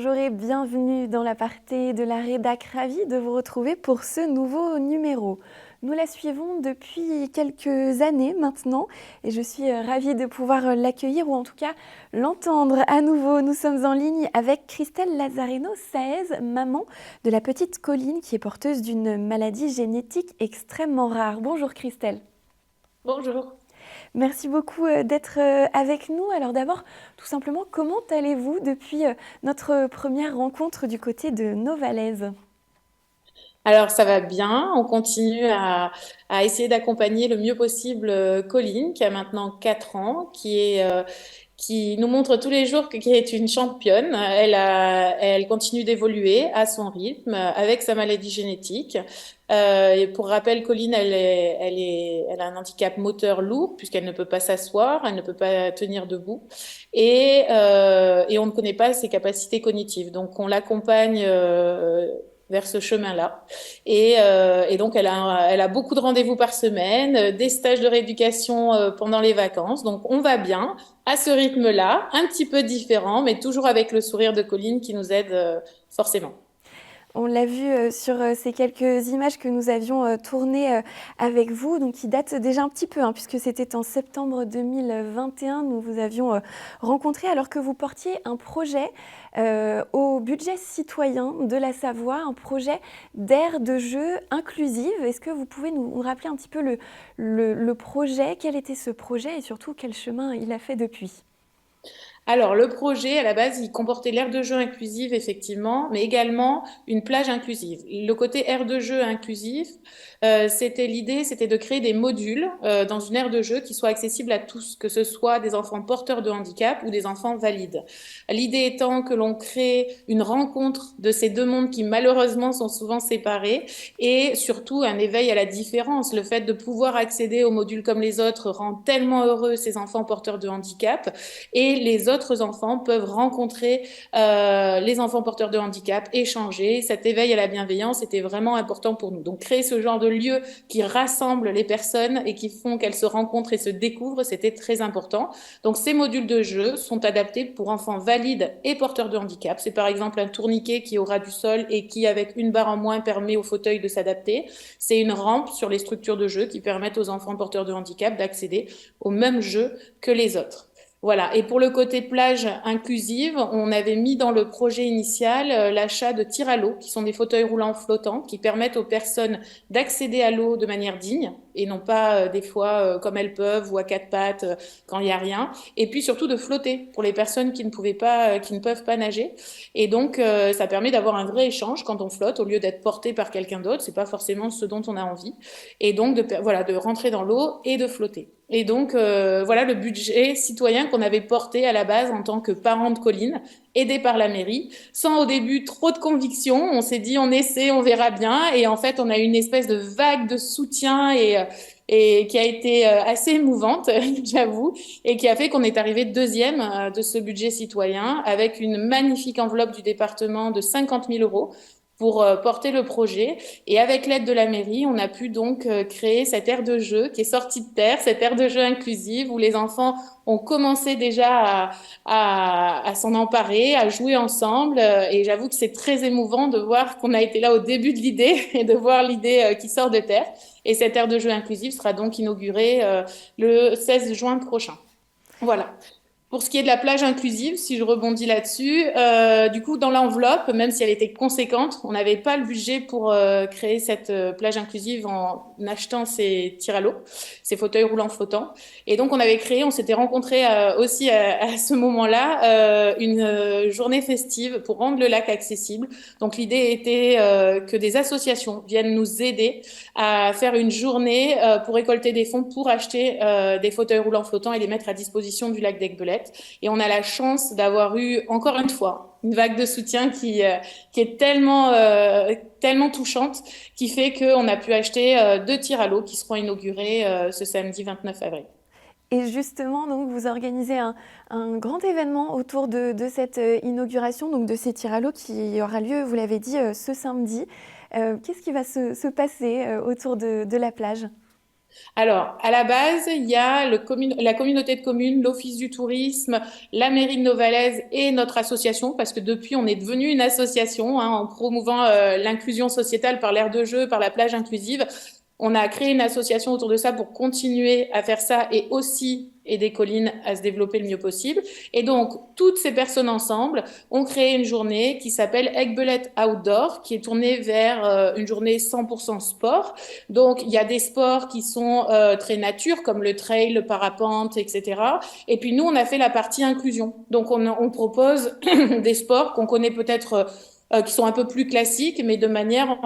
Bonjour et bienvenue dans l'aparté de la rédac, ravie de vous retrouver pour ce nouveau numéro. Nous la suivons depuis quelques années maintenant et je suis ravie de pouvoir l'accueillir ou en tout cas l'entendre à nouveau. Nous sommes en ligne avec Christelle Lazareno-Saez, maman de la petite Colline qui est porteuse d'une maladie génétique extrêmement rare. Bonjour Christelle. Bonjour. Merci beaucoup d'être avec nous. Alors d'abord, tout simplement, comment allez-vous depuis notre première rencontre du côté de Novalaise? Alors ça va bien, on continue à essayer d'accompagner le mieux possible Colline, qui a maintenant 4 ans, qui nous montre tous les jours qu'elle est une championne. Elle continue d'évoluer à son rythme avec sa maladie génétique. Et pour rappel, Colline, elle a un handicap moteur lourd puisqu'elle ne peut pas s'asseoir, elle ne peut pas tenir debout et on ne connaît pas ses capacités cognitives. Donc on l'accompagne vers ce chemin-là. Et donc, elle a beaucoup de rendez-vous par semaine, des stages de rééducation pendant les vacances. Donc, on va bien à ce rythme-là, un petit peu différent, mais toujours avec le sourire de Colline qui nous aide forcément. On l'a vu sur ces quelques images que nous avions tournées avec vous, donc qui datent déjà un petit peu, puisque c'était en septembre 2021, nous vous avions rencontré alors que vous portiez un projet au budget citoyen de la Savoie, un projet d'aire de jeu inclusive. Est-ce que vous pouvez nous rappeler un petit peu le projet, quel était ce projet et surtout quel chemin il a fait depuis? Alors, le projet, à la base, il comportait l'aire de jeu inclusive, effectivement, mais également une plage inclusive. Le côté aire de jeu inclusive, c'était de créer des modules dans une aire de jeu qui soit accessible à tous, que ce soit des enfants porteurs de handicap ou des enfants valides. L'idée étant que l'on crée une rencontre de ces deux mondes qui, malheureusement, sont souvent séparés et surtout un éveil à la différence. Le fait de pouvoir accéder aux modules comme les autres rend tellement heureux ces enfants porteurs de handicap et les autres enfants peuvent rencontrer les enfants porteurs de handicap, échanger. Cet éveil à la bienveillance était vraiment important pour nous. Donc créer ce genre de lieu qui rassemble les personnes et qui font qu'elles se rencontrent et se découvrent, c'était très important. Donc ces modules de jeu sont adaptés pour enfants valides et porteurs de handicap. C'est par exemple un tourniquet qui aura du sol et qui, avec une barre en moins, permet au fauteuil de s'adapter. C'est une rampe sur les structures de jeu qui permettent aux enfants porteurs de handicap d'accéder au même jeu que les autres. Voilà. Et pour le côté plage inclusive, on avait mis dans le projet initial l'achat de tir à l'eau, qui sont des fauteuils roulants flottants, qui permettent aux personnes d'accéder à l'eau de manière digne, et non pas des fois comme elles peuvent ou à quatre pattes quand il n'y a rien. Et puis surtout de flotter pour les personnes qui ne pouvaient pas, qui ne peuvent pas nager. Et donc ça permet d'avoir un vrai échange quand on flotte, au lieu d'être porté par quelqu'un d'autre. C'est pas forcément ce dont on a envie. Et donc de rentrer dans l'eau et de flotter. Et donc, voilà le budget citoyen qu'on avait porté à la base en tant que parents de Colline, aidés par la mairie, sans au début trop de conviction. On s'est dit, on essaie, on verra bien. Et en fait, on a eu une espèce de vague de soutien et qui a été assez émouvante, j'avoue, et qui a fait qu'on est arrivé deuxième de ce budget citoyen avec une magnifique enveloppe du département de 50 000 euros pour porter le projet. Et avec l'aide de la mairie, on a pu donc créer cette aire de jeu qui est sortie de terre, cette aire de jeu inclusive où les enfants ont commencé déjà à s'en emparer, à jouer ensemble. Et j'avoue que c'est très émouvant de voir qu'on a été là au début de l'idée et de voir l'idée qui sort de terre. Et cette aire de jeu inclusive sera donc inaugurée le 16 juin prochain. Voilà. Pour ce qui est de la plage inclusive, si je rebondis là-dessus, du coup, dans l'enveloppe, même si elle était conséquente, on n'avait pas le budget pour créer cette plage inclusive en achetant ces tirs à l'eau, ces fauteuils roulants flottants. Et donc, on s'était rencontrés aussi à ce moment-là, une journée festive pour rendre le lac accessible. Donc, l'idée était que des associations viennent nous aider à faire une journée pour récolter des fonds pour acheter des fauteuils roulants flottants et les mettre à disposition du lac d'Aiguebelette. Et on a la chance d'avoir eu, encore une fois, une vague de soutien qui est tellement touchante, qui fait qu'on a pu acheter 2 tirs à l'eau qui seront inaugurés ce samedi 29 avril. Et justement, donc, vous organisez un grand événement autour de cette inauguration, donc de ces tirs à l'eau qui aura lieu, vous l'avez dit, ce samedi. Qu'est-ce qui va se passer autour de la plage? Alors, à la base, il y a la communauté de communes, l'Office du tourisme, la mairie de Novalaise et notre association, parce que depuis, on est devenu une association hein, en promouvant l'inclusion sociétale par l'aire de jeu, par la plage inclusive. On a créé une association autour de ça pour continuer à faire ça et aussi aider Colline à se développer le mieux possible. Et donc, toutes ces personnes ensemble ont créé une journée qui s'appelle Aiguebelette Outdoor, qui est tournée vers une journée 100% sport. Donc, il y a des sports qui sont très nature, comme le trail, le parapente, etc. Et puis, nous, on a fait la partie inclusion. Donc, on propose des sports qu'on connaît peut-être qui sont un peu plus classiques, mais de manière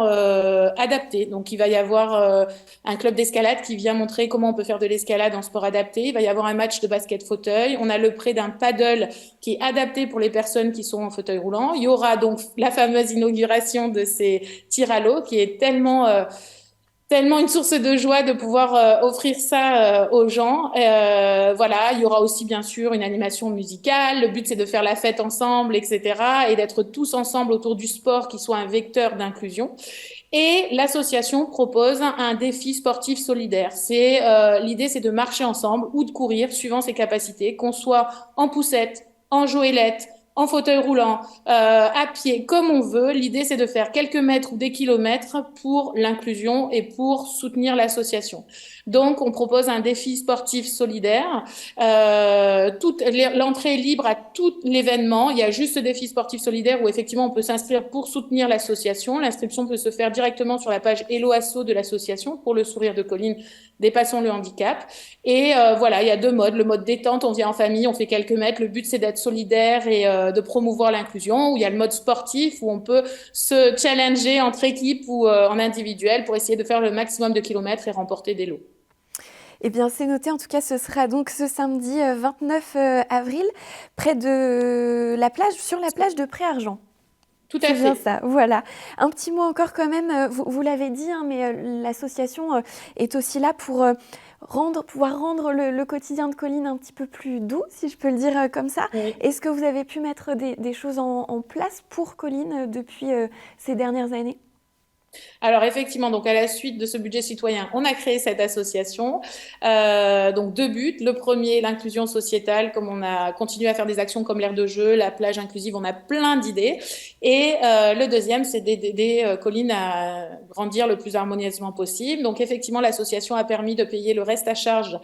adaptée. Donc, il va y avoir un club d'escalade qui vient montrer comment on peut faire de l'escalade en sport adapté. Il va y avoir un match de basket fauteuil. On a le prêt d'un paddle qui est adapté pour les personnes qui sont en fauteuil roulant. Il y aura donc la fameuse inauguration de ces tirs à l'eau qui est tellement une source de joie de pouvoir offrir ça aux gens. Voilà, il y aura aussi bien sûr une animation musicale. Le but c'est de faire la fête ensemble, etc. et d'être tous ensemble autour du sport qui soit un vecteur d'inclusion. Et l'association propose un défi sportif solidaire. L'idée, c'est de marcher ensemble ou de courir suivant ses capacités, qu'on soit en poussette, en joëlette, en fauteuil roulant, à pied, comme on veut. L'idée, c'est de faire quelques mètres ou des kilomètres pour l'inclusion et pour soutenir l'association. Donc, on propose un défi sportif solidaire. L'entrée est libre à tout l'événement. Il y a juste ce défi sportif solidaire où effectivement on peut s'inscrire pour soutenir l'association. L'inscription peut se faire directement sur la page Hello Asso de l'association pour le sourire de Colline, dépassons le handicap. Et voilà, il y a deux modes. Le mode détente, on vient en famille, on fait quelques mètres. Le but c'est d'être solidaire et de promouvoir l'inclusion. Ou il y a le mode sportif où on peut se challenger entre équipes ou en individuel pour essayer de faire le maximum de kilomètres et remporter des lots. Eh bien, c'est noté. En tout cas, ce sera donc ce samedi 29 avril, près de la plage, sur la plage de Pré-Argent. Tout à C'est bien fait. ça, voilà. Un petit mot encore quand même, vous l'avez dit, hein, mais l'association est aussi là pour pouvoir rendre le quotidien de Colline un petit peu plus doux, si je peux le dire comme ça. Oui. Est-ce que vous avez pu mettre des choses en place pour Colline depuis ces dernières années ? Alors effectivement, donc à la suite de ce budget citoyen, on a créé cette association. Donc deux buts. Le premier, l'inclusion sociétale, comme on a continué à faire des actions comme l'aire de jeu, la plage inclusive, on a plein d'idées. Et le deuxième, c'est d'aider Colline à grandir le plus harmonieusement possible. Donc effectivement, l'association a permis de payer le reste à charge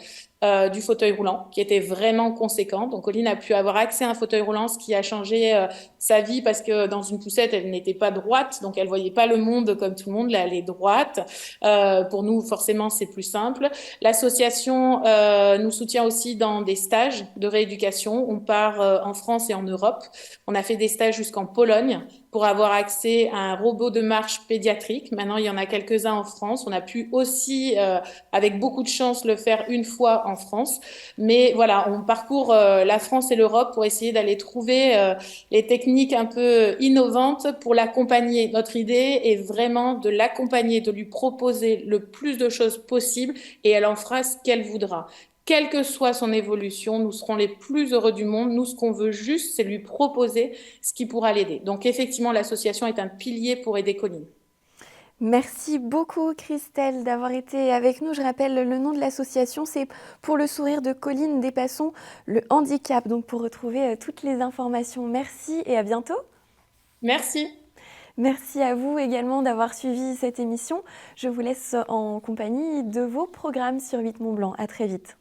du fauteuil roulant, qui était vraiment conséquent. Donc Colline a pu avoir accès à un fauteuil roulant, ce qui a changé sa vie parce que dans une poussette, elle n'était pas droite, donc elle voyait pas le monde comme tout le monde, là, elle est droite. Pour nous, forcément, c'est plus simple. L'association nous soutient aussi dans des stages de rééducation. On part en France et en Europe. On a fait des stages jusqu'en Pologne pour avoir accès à un robot de marche pédiatrique. Maintenant, il y en a quelques-uns en France. On a pu aussi, avec beaucoup de chance, le faire une fois en France. Mais voilà, on parcourt la France et l'Europe pour essayer d'aller trouver les techniques un peu innovantes pour l'accompagner. Notre idée est vraiment de l'accompagner, de lui proposer le plus de choses possible et elle en fera ce qu'elle voudra. Quelle que soit son évolution, nous serons les plus heureux du monde. Nous, ce qu'on veut juste, c'est lui proposer ce qui pourra l'aider. Donc, effectivement, l'association est un pilier pour aider Colline. Merci beaucoup Christelle d'avoir été avec nous. Je rappelle le nom de l'association, c'est Pour le sourire de Colline, dépassons le handicap. Donc pour retrouver toutes les informations, merci et à bientôt. Merci. Merci à vous également d'avoir suivi cette émission. Je vous laisse en compagnie de vos programmes sur 8 Mont Blanc. À très vite.